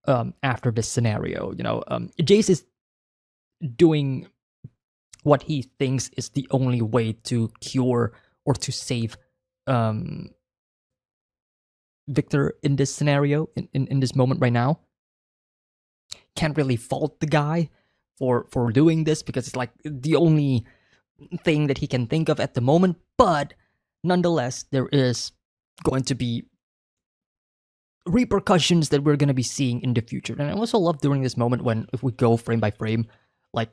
after this scenario. Jace is doing what he thinks is the only way to cure or to save Victor in this scenario, in this moment right now. Can't really fault the guy for doing this, because it's like the only thing that he can think of at the moment. But nonetheless, there is going to be repercussions that we're going to be seeing in the future. And I also love during this moment when, if we go frame by frame, like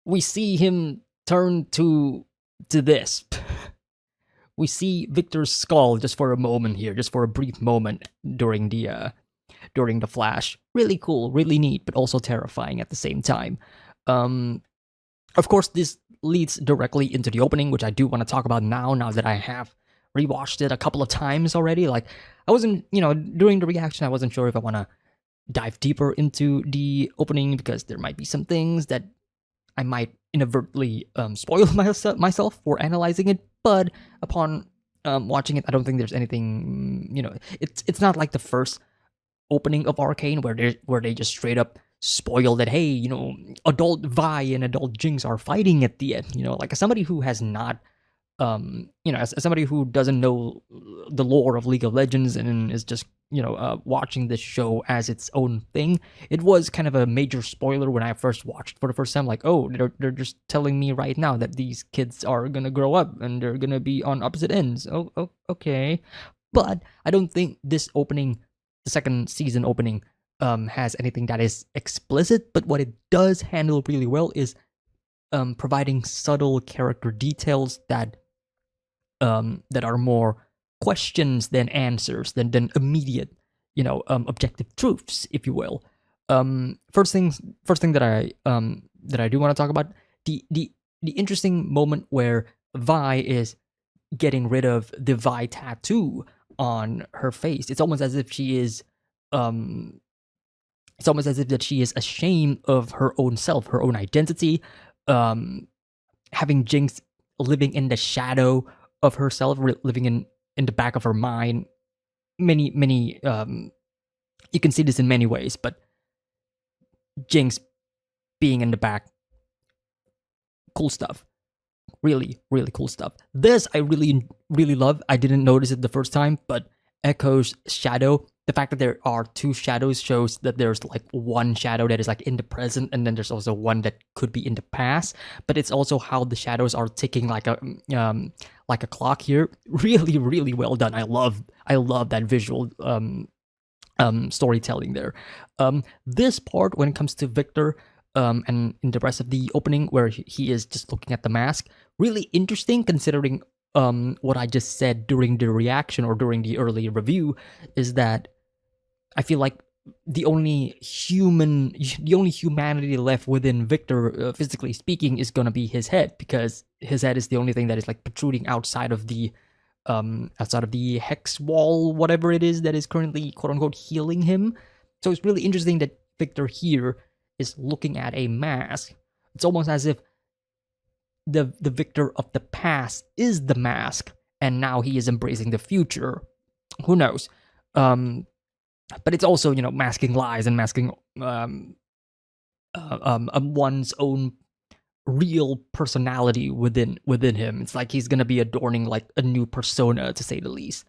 we see him turn to this. We see Victor's skull just for a moment here, just for a brief moment during the flash. Really cool, really neat, but also terrifying at the same time. Of course, this leads directly into the opening, which I do want to talk about now that I have rewatched it a couple of times already. Like, I wasn't, during the reaction, I wasn't sure if I want to dive deeper into the opening, because there might be some things that I might inadvertently spoil myself for analyzing it. But upon watching it, I don't think there's anything, it's not like the first opening of Arcane where they just straight up spoil that, hey, adult Vi and adult Jinx are fighting at the end. Like, as somebody who has not, as somebody who doesn't know the lore of League of Legends and is just, watching this show as its own thing, it was kind of a major spoiler when I first watched for the first time. Like, oh, they're just telling me right now that these kids are gonna grow up and they're gonna be on opposite ends. Oh, okay. But I don't think this opening, the second season opening, has anything that is explicit. But what it does handle really well is providing subtle character details that are more questions than answers, than immediate, objective truths, if you will. First thing that I do want to talk about, the interesting moment where Vi is getting rid of the Vi tattoo on her face. It's almost as if she is she is ashamed of her own self, her own identity, having Jinx living in the shadow of herself, living in the back of her mind. Many you can see this in many ways, but Jinx being in the back, cool stuff. Really, really cool stuff. This I really, really love. I didn't notice it the first time, but Echo's shadow, the fact that there are two shadows shows that there's like one shadow that is like in the present, and then there's also one that could be in the past. But it's also how the shadows are ticking like a clock here. Really, really well done. I love that visual storytelling there. This part, when it comes to Victor, and in the rest of the opening where he is just looking at the mask, really interesting considering what I just said during the reaction or during the early review, is that I feel like the only humanity left within Victor, physically speaking, is gonna be his head, because his head is the only thing that is like protruding outside of the hex wall, whatever it is that is currently quote unquote healing him. So it's really interesting that Victor here is looking at a mask. It's almost as if the Victor of the past is the mask, and now he is embracing the future. Who knows? But it's also, masking lies and masking one's own real personality within him. It's like he's gonna be adorning like a new persona, to say the least.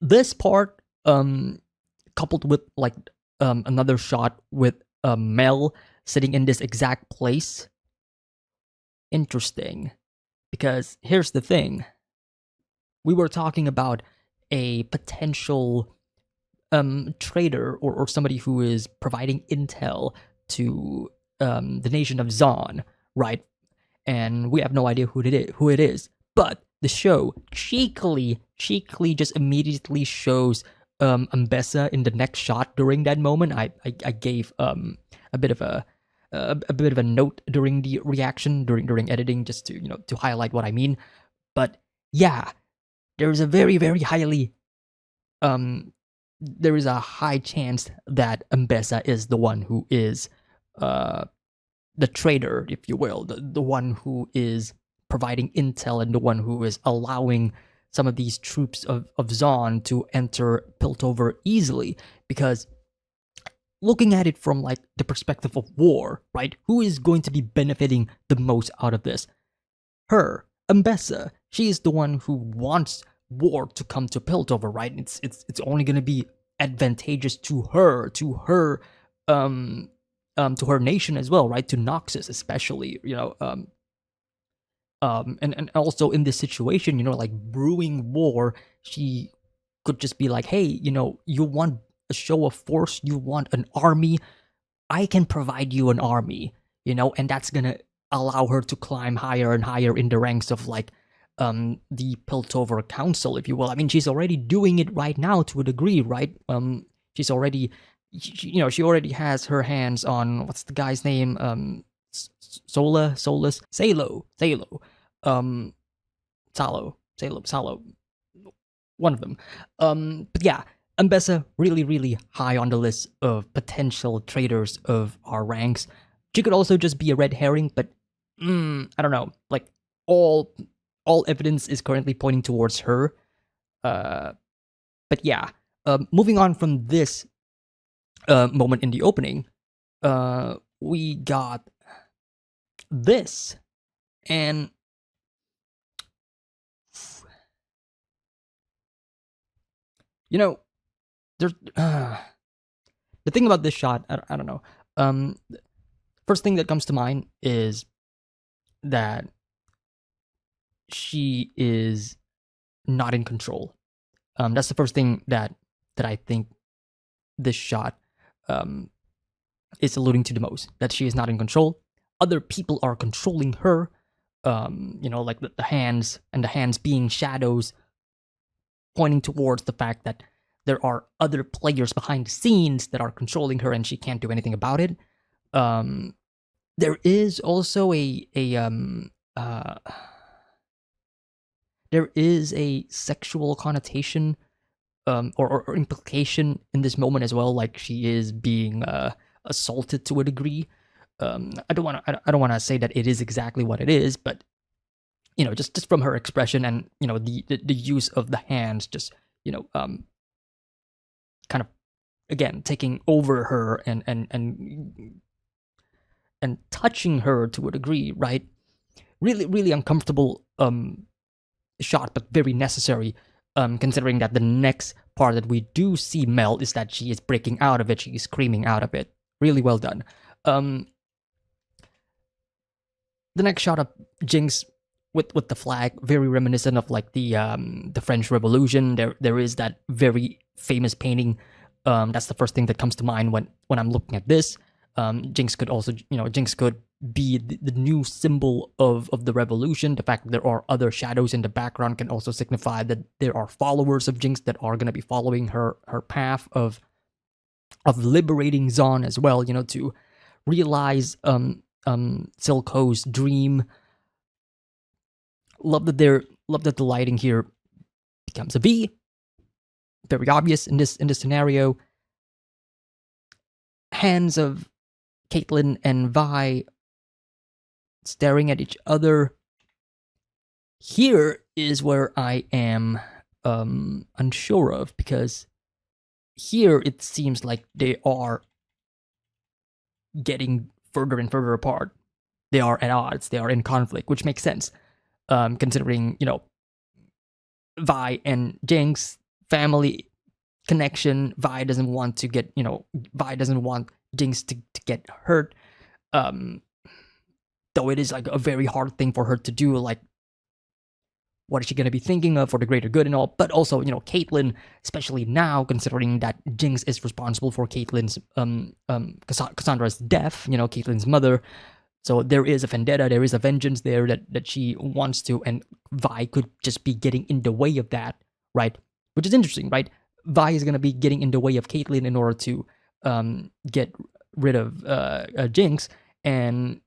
This part, coupled with like another shot with Mel sitting in this exact place, interesting, because here's the thing: we were talking about a potential trader or somebody who is providing intel to the nation of Zon, right? And we have no idea who it is. But the show cheekily just immediately shows Ambessa in the next shot. During that moment, I gave a bit of a note during the reaction during editing, just to highlight what I mean. But yeah, there's a very highly there is a high chance that Ambessa is the one who is the traitor, if you will, the one who is providing intel and the one who is allowing some of these troops of Zon to enter Piltover easily. Because looking at it from like the perspective of war, right? Who is going to be benefiting the most out of this? Her, Ambessa. She is the one who wants war to come to Piltover, right? It's only going to be advantageous to her nation as well, right? To Noxus especially, and also in this situation, like brewing war, she could just be like, hey, you want a show of force, you want an army, I can provide you an army, and that's gonna allow her to climb higher and higher in the ranks of like the Piltover Council, if you will. I mean, she's already doing it right now to a degree, right? She's already, she already has her hands on, what's the guy's name? Salo, one of them. But yeah, Ambessa really high on the list of potential traitors of our ranks. She could also just be a red herring, but I don't know. Like all evidence is currently pointing towards her. But yeah, moving on from this moment in the opening, we got this, and there's the thing about this shot. I don't know. First thing that comes to mind is that she is not in control. That's the first thing that I think this shot is alluding to the most. That she is not in control. Other people are controlling her. Like the hands, and the hands being shadows, pointing towards the fact that there are other players behind the scenes that are controlling her, and she can't do anything about it. There is also there is a sexual connotation or implication in this moment as well. Like she is being assaulted to a degree. I don't want to say that it is exactly what it is, but just from her expression and the use of the hands, just kind of again taking over her and touching her to a degree, right? Really uncomfortable shot, but very necessary, considering that the next part that we do see Mel is that she is breaking out of it, she is screaming out of it. Really well done. The next shot of Jinx with the flag, very reminiscent of like the French Revolution. There is that very famous painting. That's the first thing that comes to mind when I'm looking at this. Jinx could also, Jinx could be the new symbol of the revolution. The fact that there are other shadows in the background can also signify that there are followers of Jinx that are going to be following her path of liberating Zon as well, you know, to realize Silco's dream. Love that the lighting here becomes a V. Very obvious in this scenario. Hands of Caitlyn and Vi staring at each other. Here is where I am unsure of, because here it seems like they are getting further and further apart. They are at odds. They are in conflict, which makes sense, considering, you know, Vi and Jinx family connection. Vi doesn't want to get, you know, Vi doesn't want Jinx to get hurt. Though it is like a very hard thing for her to do, like, what is she going to be thinking of for the greater good and all? But also, you know, Caitlyn, especially now, considering that Jinx is responsible for Caitlyn's, Cassandra's death, you know, Caitlyn's mother. So there is a vendetta, there is a vengeance there that she wants to, and Vi could just be getting in the way of that, right? Which is interesting, right? Vi is going to be getting in the way of Caitlyn in order to get rid of Jinx, and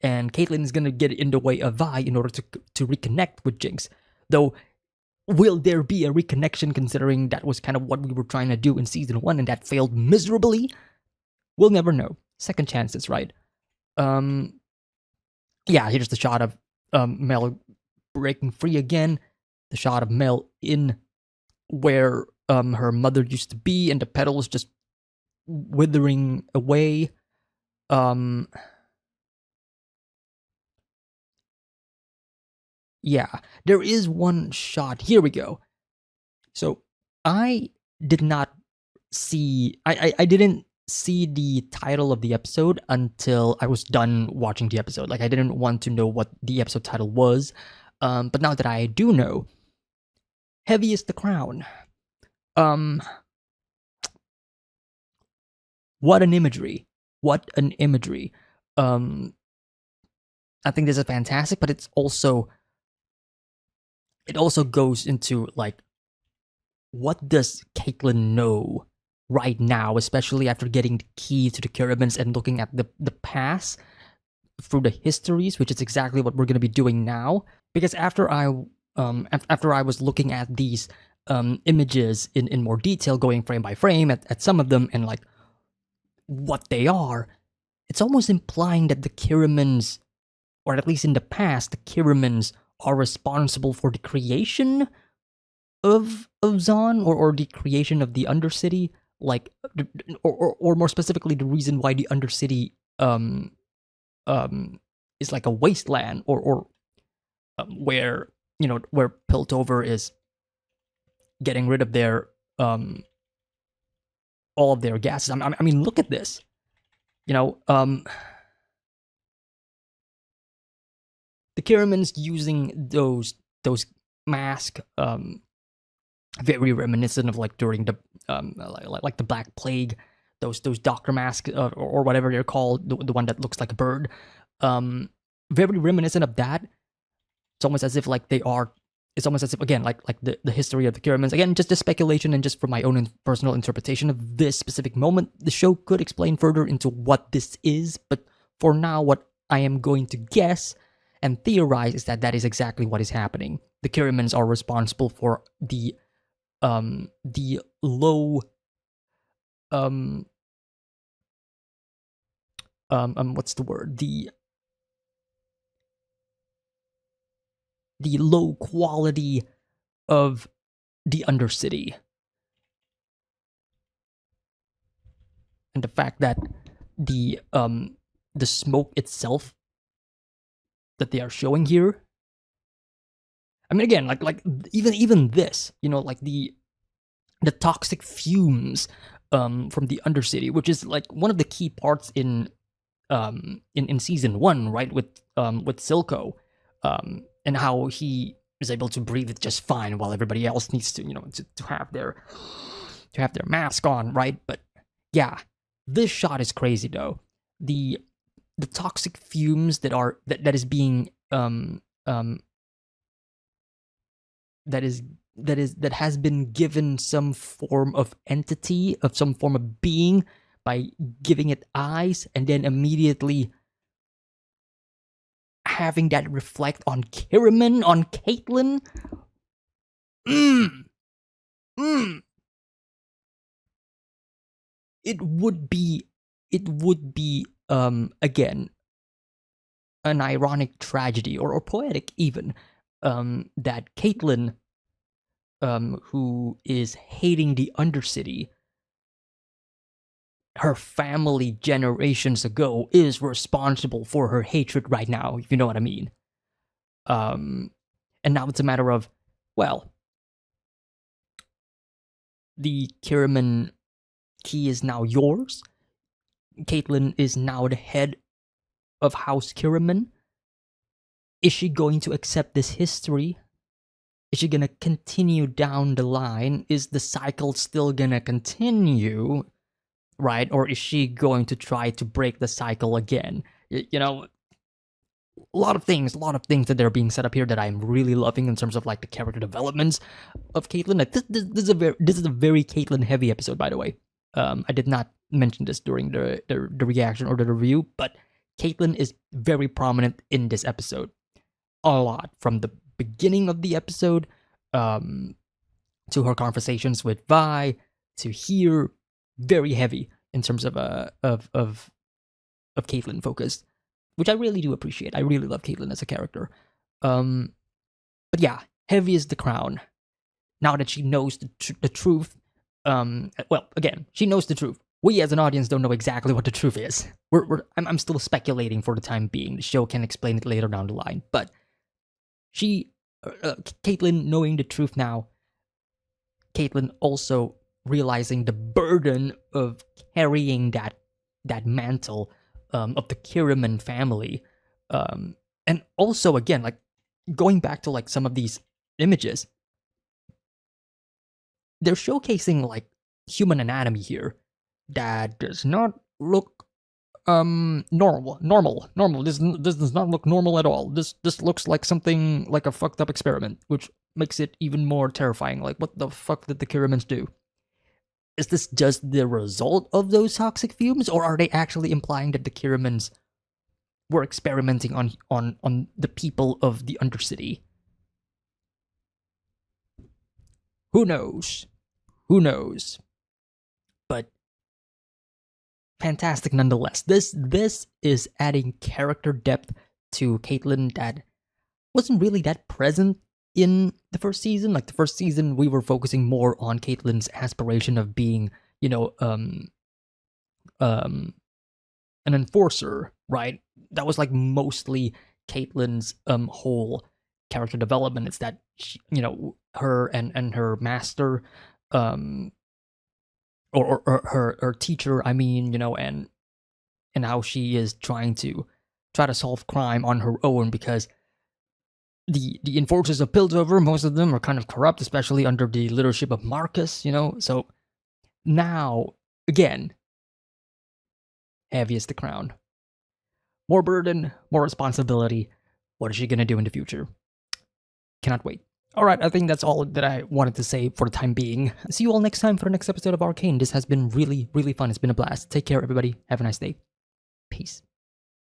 Caitlyn is going to get in the way of Vi in order to reconnect with Jinx. Though, will there be a reconnection, considering that was kind of what we were trying to do in season 1 and that failed miserably? We'll never know. Second chances, right? Yeah, here's the shot of Mel breaking free again. The shot of Mel in where her mother used to be, and the petals just withering away. Yeah, there is one shot. Here we go. So I did not see. I didn't see the title of the episode until I was done watching the episode. Like, I didn't want to know what the episode title was. But now that I do know, Heavy is the Crown. What an imagery. What an imagery. I think this is fantastic, but it also goes into, like, what does Caitlyn know right now, especially after getting the key to the Kirimans and looking at the past through the histories, which is exactly what we're going to be doing now. Because after I was looking at these images in more detail, going frame by frame at some of them, and like what they are, it's almost implying that the Kirimans, or at least in the past, the Kirimans are responsible for the creation of Zon, or the creation of the Undercity, like, or more specifically, the reason why the Undercity is like a wasteland, or where, you know, where Piltover is getting rid of their all of their gases. I mean, look at this, you know, the Kirimans using those masks, very reminiscent of, like, during the like the Black Plague, those doctor masks, or whatever they're called, the one that looks like a bird, very reminiscent of that. It's almost as if, like, they are. It's almost as if, again, like the history of the Kirimans. Again, just a speculation and just from my own personal interpretation of this specific moment. The show could explain further into what this is, but for now, what I am going to guess and theorize is that is exactly what is happening. The Kirimans are responsible for the low what's the word? The low quality of the Undercity. And the fact that the smoke itself that they are showing here, I mean, again, like even this, you know, like the toxic fumes from the Undercity, which is like one of the key parts in season 1, right, with Silco, and how he is able to breathe it just fine while everybody else needs to, you know, to have their mask on, right? But yeah, this shot is crazy though. The the toxic fumes that is being that has been given some form of entity, of some form of being, by giving it eyes, and then immediately having that reflect on Kiriman, on Caitlyn. It would be again an ironic tragedy, or poetic even, that Caitlyn, who is hating the Undercity, her family generations ago, is responsible for her hatred right now, if you know what I mean. And now it's a matter of, well, the Kiriman key is now yours. Caitlyn is now the head of House Kiriman. Is she going to accept this history? Is she gonna continue down the line? Is the cycle still gonna continue? Right? Or is she going to try to break the cycle again? You know, a lot of things that are being set up here that I'm really loving in terms of like the character developments of Caitlyn. Like this is a very Caitlyn heavy episode, by the way. I did not mention this during the reaction or the review, but Caitlyn is very prominent in this episode. A lot, from the beginning of the episode, to her conversations with Vi, to here, very heavy in terms of Caitlyn focus, which I really do appreciate. I really love Caitlyn as a character. But yeah, heavy is the crown. Now that she knows the truth, well, again, she knows the truth. We as an audience don't know exactly what the truth is. I'm still speculating for the time being. The show can explain it later down the line, but Caitlyn knowing the truth now, Caitlyn also realizing the burden of carrying that mantle of the Kiriman family, and also again, like going back to like some of these images, they're showcasing like human anatomy here that does not look normal. This does not look normal at all. This looks like something like a fucked up experiment, which makes it even more terrifying. Like, what the fuck did the Kirimans do? Is this just the result of those toxic fumes, or are they actually implying that the Kirimans were experimenting on the people of the Undercity? Who knows? But fantastic nonetheless. This is adding character depth to Caitlyn that wasn't really that present in the first season. Like the first season, we were focusing more on Caitlyn's aspiration of being, an enforcer, right? That was like mostly Caitlyn's whole character development. It's that she, her and her master, or her teacher, I mean, and how she is trying to solve crime on her own, because the enforcers of Piltover, most of them are kind of corrupt, especially under the leadership of Marcus, so now, again, heavy is the crown. More burden, more responsibility. What is she gonna do in the future? Cannot wait. Alright, I think that's all that I wanted to say for the time being. See you all next time for the next episode of Arcane. This has been really, really fun. It's been a blast. Take care, everybody. Have a nice day. Peace.